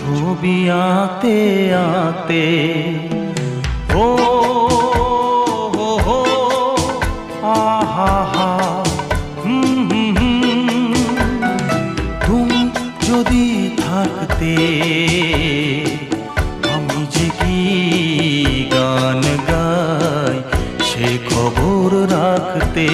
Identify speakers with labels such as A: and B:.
A: ছবি আঁকতে আঁকতে ও হো হো আহা হা তুমি যদি থাকতে আমি যে কি গান গাই সে খবর রাখতে।